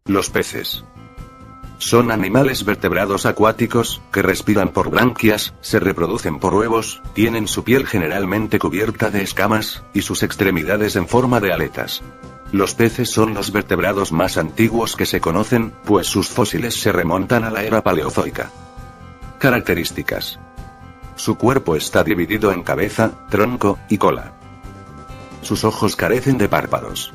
Los peces son animales vertebrados acuáticos, que respiran por branquias, se reproducen por huevos, tienen su piel generalmente cubierta de escamas, y sus extremidades en forma de aletas. Los peces son los vertebrados más antiguos que se conocen, pues sus fósiles se remontan a la era paleozoica. Características. Su cuerpo está dividido en cabeza, tronco y cola. Sus ojos carecen de párpados.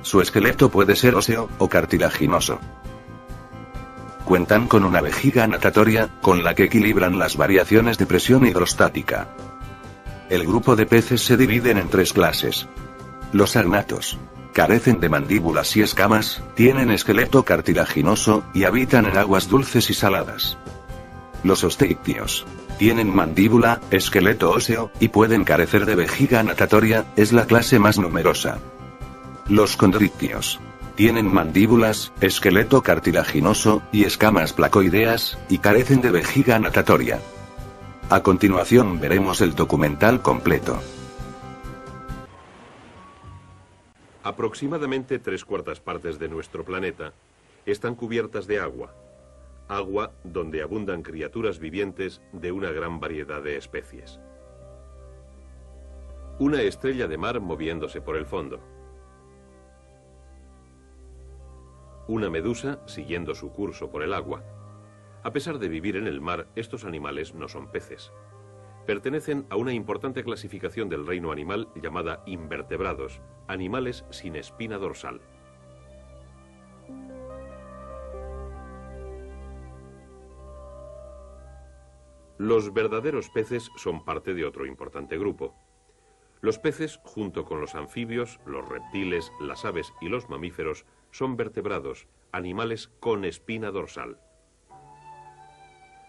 Su esqueleto puede ser óseo o cartilaginoso. Cuentan con una vejiga natatoria, con la que equilibran las variaciones de presión hidrostática. El grupo de peces se dividen en 3 clases. Los agnatos. Carecen de mandíbulas y escamas, tienen esqueleto cartilaginoso, y habitan en aguas dulces y saladas. Los osteictios. Tienen mandíbula, esqueleto óseo, y pueden carecer de vejiga natatoria, es la clase más numerosa. Los condrictios. Tienen mandíbulas, esqueleto cartilaginoso, y escamas placoideas, y carecen de vejiga natatoria. A continuación veremos el documental completo. Aproximadamente 3/4 partes de nuestro planeta están cubiertas de agua. Agua donde abundan criaturas vivientes de una gran variedad de especies. Una estrella de mar moviéndose por el fondo. Una medusa siguiendo su curso por el agua. A pesar de vivir en el mar, estos animales no son peces. Pertenecen a una importante clasificación del reino animal llamada invertebrados, animales sin espina dorsal. Los verdaderos peces son parte de otro importante grupo. Los peces, junto con los anfibios, los reptiles, las aves y los mamíferos, son vertebrados, animales con espina dorsal.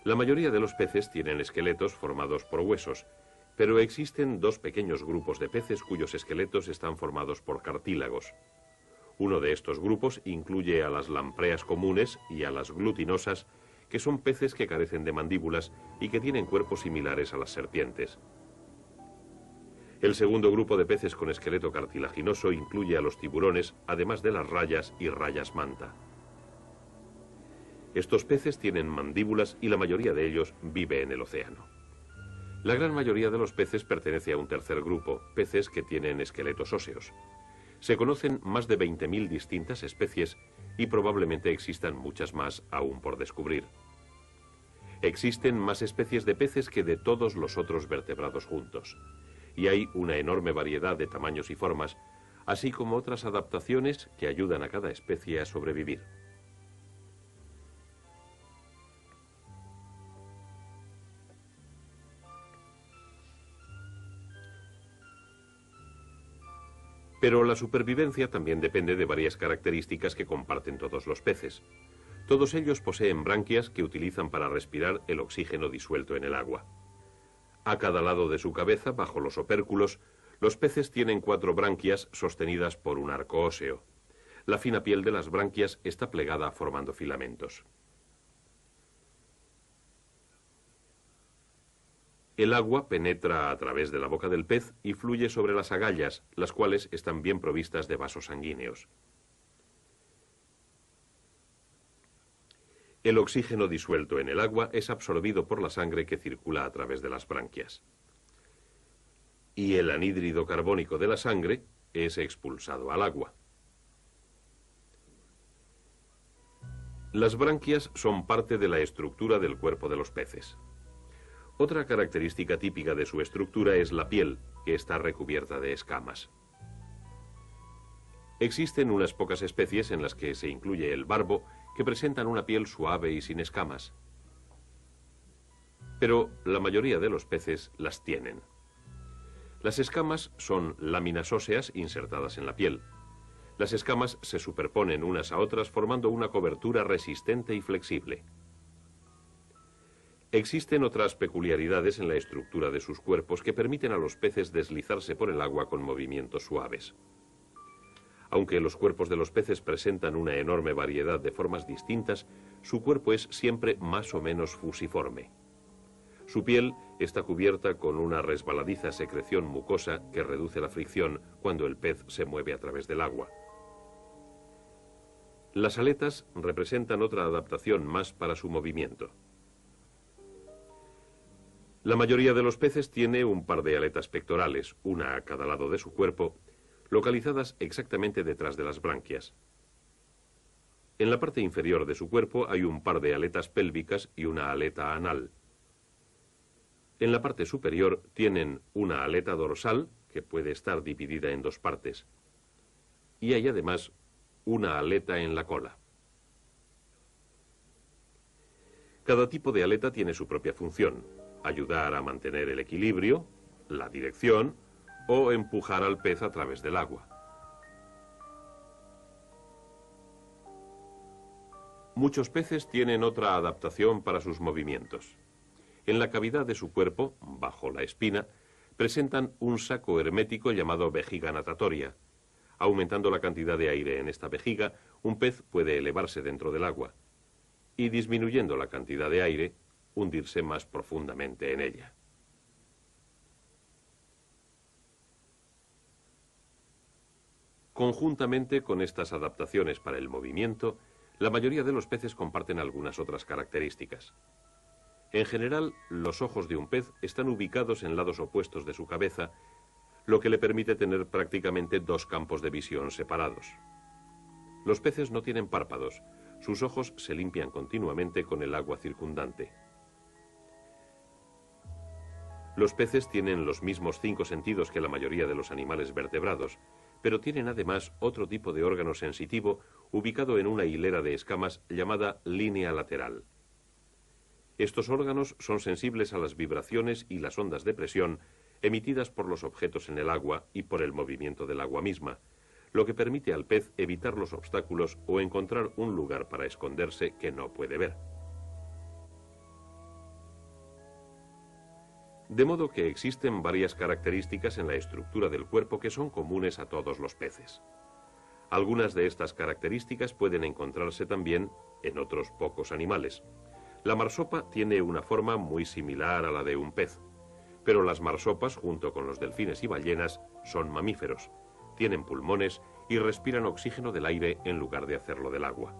La mayoría de los peces tienen esqueletos formados por huesos, pero existen 2 pequeños grupos de peces cuyos esqueletos están formados por cartílagos. Uno de estos grupos incluye a las lampreas comunes y a las glutinosas, que son peces que carecen de mandíbulas y que tienen cuerpos similares a las serpientes. El segundo grupo de peces con esqueleto cartilaginoso incluye a los tiburones, además de las rayas y rayas manta. Estos peces tienen mandíbulas y la mayoría de ellos vive en el océano. La gran mayoría de los peces pertenece a un tercer grupo, peces que tienen esqueletos óseos. Se conocen más de 20.000 distintas especies y probablemente existan muchas más aún por descubrir. Existen más especies de peces que de todos los otros vertebrados juntos. Y hay una enorme variedad de tamaños y formas, así como otras adaptaciones que ayudan a cada especie a sobrevivir. Pero la supervivencia también depende de varias características que comparten todos los peces. Todos ellos poseen branquias que utilizan para respirar el oxígeno disuelto en el agua. A cada lado de su cabeza, bajo los opérculos, los peces tienen 4 branquias sostenidas por un arco óseo. La fina piel de las branquias está plegada formando filamentos. El agua penetra a través de la boca del pez y fluye sobre las agallas, las cuales están bien provistas de vasos sanguíneos. El oxígeno disuelto en el agua es absorbido por la sangre que circula a través de las branquias. Y el anhídrido carbónico de la sangre es expulsado al agua. Las branquias son parte de la estructura del cuerpo de los peces. Otra característica típica de su estructura es la piel, que está recubierta de escamas. Existen unas pocas especies en las que se incluye el barbo, que presentan una piel suave y sin escamas. Pero la mayoría de los peces las tienen. Las escamas son láminas óseas insertadas en la piel. Las escamas se superponen unas a otras formando una cobertura resistente y flexible. Existen otras peculiaridades en la estructura de sus cuerpos que permiten a los peces deslizarse por el agua con movimientos suaves. Aunque los cuerpos de los peces presentan una enorme variedad de formas distintas, su cuerpo es siempre más o menos fusiforme. Su piel está cubierta con una resbaladiza secreción mucosa que reduce la fricción cuando el pez se mueve a través del agua. Las aletas representan otra adaptación más para su movimiento. La mayoría de los peces tiene un par de aletas pectorales, una a cada lado de su cuerpo, localizadas exactamente detrás de las branquias. En la parte inferior de su cuerpo hay un par de aletas pélvicas y una aleta anal. En la parte superior tienen una aleta dorsal, que puede estar dividida en dos partes, y hay además una aleta en la cola. Cada tipo de aleta tiene su propia función: ayudar a mantener el equilibrio, la dirección o empujar al pez a través del agua. Muchos peces tienen otra adaptación para sus movimientos. En la cavidad de su cuerpo, bajo la espina, presentan un saco hermético llamado vejiga natatoria. Aumentando la cantidad de aire en esta vejiga, un pez puede elevarse dentro del agua, y disminuyendo la cantidad de aire, hundirse más profundamente en ella. Conjuntamente con estas adaptaciones para el movimiento, la mayoría de los peces comparten algunas otras características. En general, los ojos de un pez están ubicados en lados opuestos de su cabeza, lo que le permite tener prácticamente dos campos de visión separados. Los peces no tienen párpados, sus ojos se limpian continuamente con el agua circundante. Los peces tienen los mismos 5 sentidos que la mayoría de los animales vertebrados, pero tienen además otro tipo de órgano sensitivo ubicado en una hilera de escamas llamada línea lateral. Estos órganos son sensibles a las vibraciones y las ondas de presión emitidas por los objetos en el agua y por el movimiento del agua misma, lo que permite al pez evitar los obstáculos o encontrar un lugar para esconderse que no puede ver. De modo que existen varias características en la estructura del cuerpo que son comunes a todos los peces. Algunas de estas características pueden encontrarse también en otros pocos animales. La marsopa tiene una forma muy similar a la de un pez, pero las marsopas, junto con los delfines y ballenas, son mamíferos, tienen pulmones y respiran oxígeno del aire en lugar de hacerlo del agua.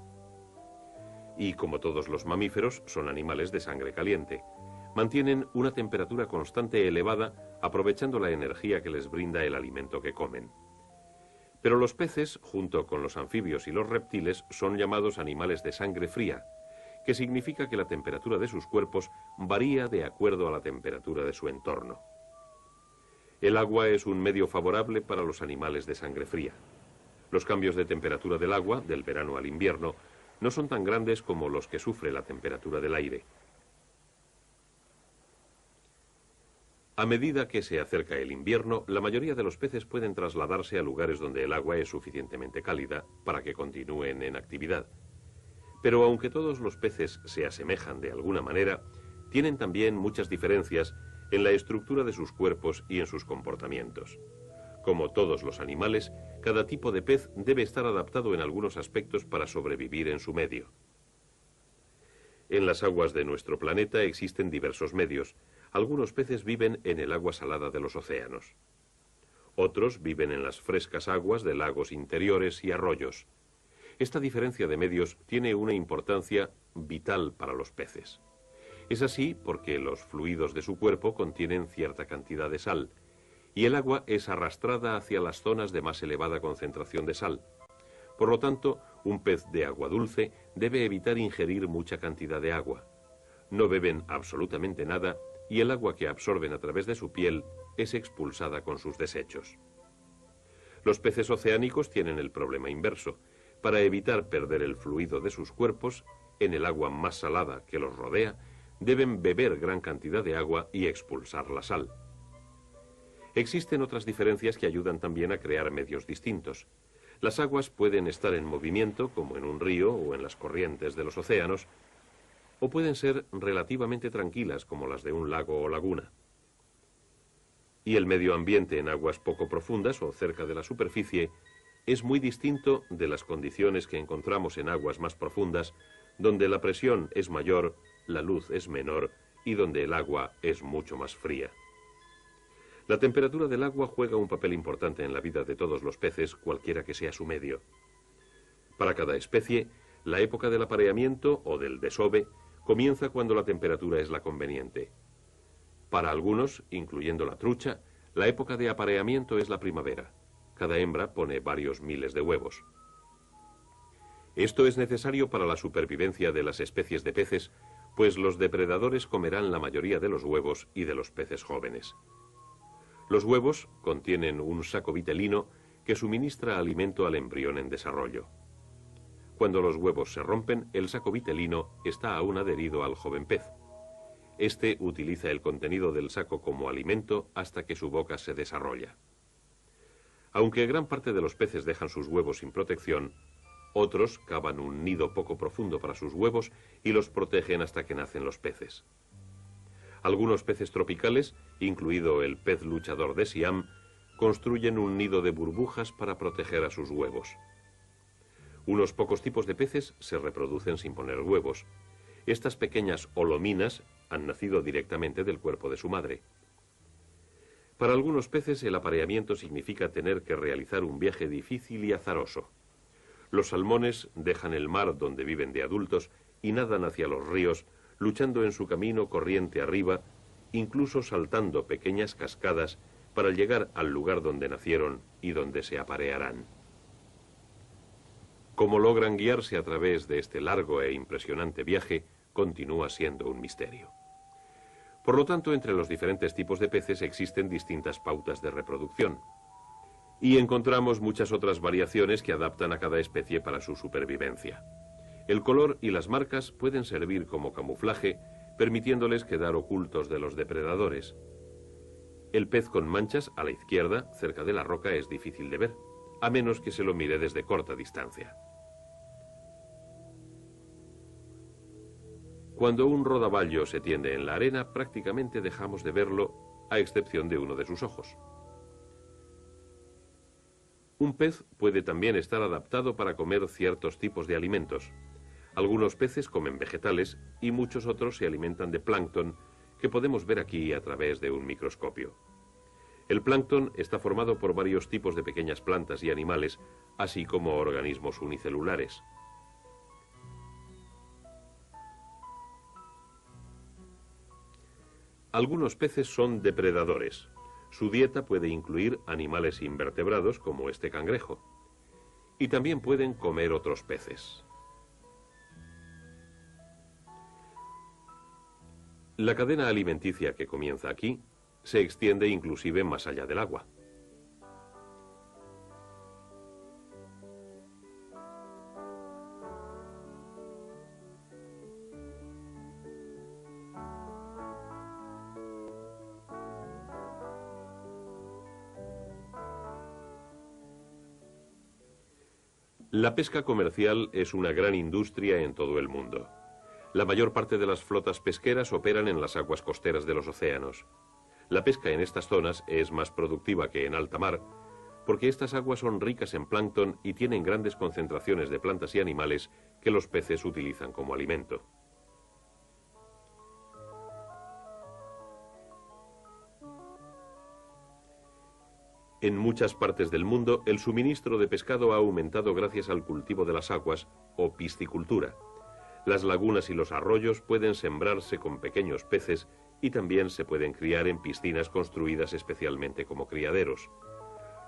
Y como todos los mamíferos, son animales de sangre caliente. Mantienen una temperatura constante elevada, aprovechando la energía que les brinda el alimento que comen. Pero los peces, junto con los anfibios y los reptiles, son llamados animales de sangre fría, que significa que la temperatura de sus cuerpos varía de acuerdo a la temperatura de su entorno. El agua es un medio favorable para los animales de sangre fría. Los cambios de temperatura del agua, del verano al invierno, no son tan grandes como los que sufre la temperatura del aire. A medida que se acerca el invierno, la mayoría de los peces pueden trasladarse a lugares donde el agua es suficientemente cálida para que continúen en actividad. Pero aunque todos los peces se asemejan de alguna manera, tienen también muchas diferencias en la estructura de sus cuerpos y en sus comportamientos. Como todos los animales, cada tipo de pez debe estar adaptado en algunos aspectos para sobrevivir en su medio. En las aguas de nuestro planeta existen diversos medios. Algunos peces viven en el agua salada de los océanos. Otros viven en las frescas aguas de lagos interiores y arroyos. Esta diferencia de medios tiene una importancia vital para los peces. Es así porque los fluidos de su cuerpo contienen cierta cantidad de sal, y el agua es arrastrada hacia las zonas de más elevada concentración de sal. Por lo tanto, un pez de agua dulce debe evitar ingerir mucha cantidad de agua. No beben absolutamente nada y el agua que absorben a través de su piel es expulsada con sus desechos. Los peces oceánicos tienen el problema inverso. Para evitar perder el fluido de sus cuerpos, en el agua más salada que los rodea, deben beber gran cantidad de agua y expulsar la sal. Existen otras diferencias que ayudan también a crear medios distintos. Las aguas pueden estar en movimiento, como en un río o en las corrientes de los océanos, o pueden ser relativamente tranquilas, como las de un lago o laguna. Y el medio ambiente en aguas poco profundas o cerca de la superficie es muy distinto de las condiciones que encontramos en aguas más profundas, donde la presión es mayor, la luz es menor y donde el agua es mucho más fría. La temperatura del agua juega un papel importante en la vida de todos los peces, cualquiera que sea su medio. Para cada especie, la época del apareamiento o del desove comienza cuando la temperatura es la conveniente. Para algunos, incluyendo la trucha, la época de apareamiento es la primavera. Cada hembra pone varios miles de huevos. Esto es necesario para la supervivencia de las especies de peces, pues los depredadores comerán la mayoría de los huevos y de los peces jóvenes. Los huevos contienen un saco vitelino que suministra alimento al embrión en desarrollo. Cuando los huevos se rompen, el saco vitelino está aún adherido al joven pez. Este utiliza el contenido del saco como alimento hasta que su boca se desarrolla. Aunque gran parte de los peces dejan sus huevos sin protección, otros cavan un nido poco profundo para sus huevos y los protegen hasta que nacen los peces. Algunos peces tropicales, incluido el pez luchador de Siam, construyen un nido de burbujas para proteger a sus huevos. Unos pocos tipos de peces se reproducen sin poner huevos. Estas pequeñas holominas han nacido directamente del cuerpo de su madre. Para algunos peces el apareamiento significa tener que realizar un viaje difícil y azaroso. Los salmones dejan el mar donde viven de adultos y nadan hacia los ríos, luchando en su camino corriente arriba, incluso saltando pequeñas cascadas para llegar al lugar donde nacieron y donde se aparearán. Cómo logran guiarse a través de este largo e impresionante viaje continúa siendo un misterio. Por lo tanto, entre los diferentes tipos de peces existen distintas pautas de reproducción. Y encontramos muchas otras variaciones que adaptan a cada especie para su supervivencia. El color y las marcas pueden servir como camuflaje, permitiéndoles quedar ocultos de los depredadores. El pez con manchas a la izquierda, cerca de la roca, es difícil de ver, a menos que se lo mire desde corta distancia. Cuando un rodaballo se tiende en la arena, prácticamente dejamos de verlo, a excepción de uno de sus ojos. Un pez puede también estar adaptado para comer ciertos tipos de alimentos. Algunos peces comen vegetales y muchos otros se alimentan de plancton, que podemos ver aquí a través de un microscopio. El plancton está formado por varios tipos de pequeñas plantas y animales, así como organismos unicelulares. Algunos peces son depredadores. Su dieta puede incluir animales invertebrados como este cangrejo. Y también pueden comer otros peces. La cadena alimenticia que comienza aquí se extiende inclusive más allá del agua. La pesca comercial es una gran industria en todo el mundo. La mayor parte de las flotas pesqueras operan en las aguas costeras de los océanos. La pesca en estas zonas es más productiva que en alta mar, porque estas aguas son ricas en plancton y tienen grandes concentraciones de plantas y animales que los peces utilizan como alimento. En muchas partes del mundo, el suministro de pescado ha aumentado gracias al cultivo de las aguas o piscicultura. Las lagunas y los arroyos pueden sembrarse con pequeños peces y también se pueden criar en piscinas construidas especialmente como criaderos.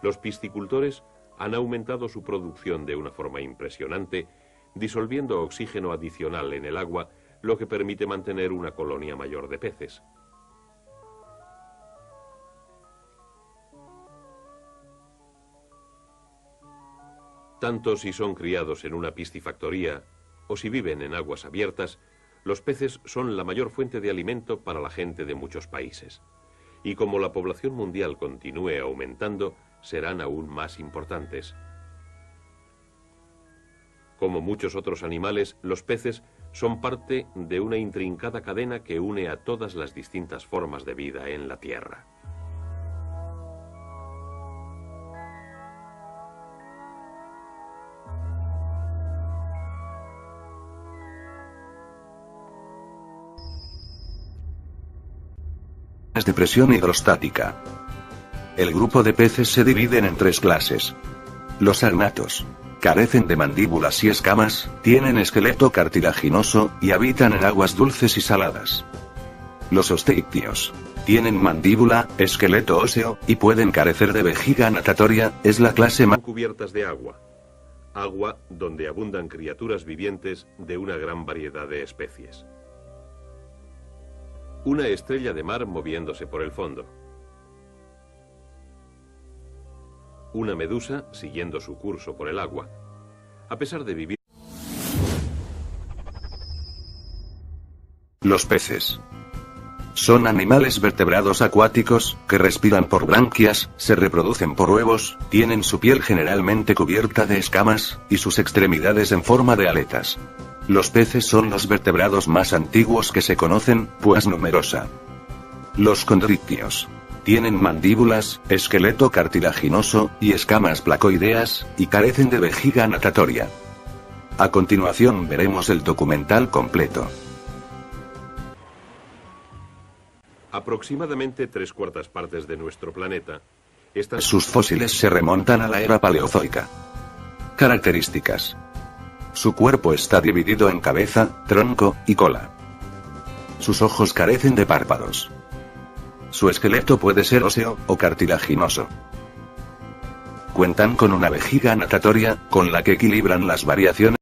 Los piscicultores han aumentado su producción de una forma impresionante, disolviendo oxígeno adicional en el agua, lo que permite mantener una colonia mayor de peces. Tanto si son criados en una piscifactoría o si viven en aguas abiertas, los peces son la mayor fuente de alimento para la gente de muchos países. Y como la población mundial continúe aumentando, serán aún más importantes. Como muchos otros animales, los peces son parte de una intrincada cadena que une a todas las distintas formas de vida en la Tierra. De presión hidrostática. El grupo de peces se dividen en tres clases. Los agnatos, Carecen de mandíbulas y escamas, tienen esqueleto cartilaginoso, y habitan en aguas dulces y saladas. Los osteictios tienen mandíbula, esqueleto óseo, y pueden carecer de vejiga natatoria, es la clase más cubiertas de agua. Agua donde abundan criaturas vivientes de una gran variedad de especies. Una estrella de mar moviéndose por el fondo. Una medusa siguiendo su curso por el agua. A pesar de vivir... Los peces son animales vertebrados acuáticos, que respiran por branquias, se reproducen por huevos, tienen su piel generalmente cubierta de escamas, y sus extremidades en forma de aletas. Los peces son los vertebrados más antiguos que se conocen, pues numerosa. Los condrictios tienen mandíbulas, esqueleto cartilaginoso, y escamas placoideas, y carecen de vejiga natatoria. A continuación veremos el documental completo. Aproximadamente 3/4 partes de nuestro planeta. Sus fósiles se remontan a la era paleozoica. Características. Su cuerpo está dividido en cabeza, tronco, y cola. Sus ojos carecen de párpados. Su esqueleto puede ser óseo, o cartilaginoso. Cuentan con una vejiga natatoria, con la que equilibran las variaciones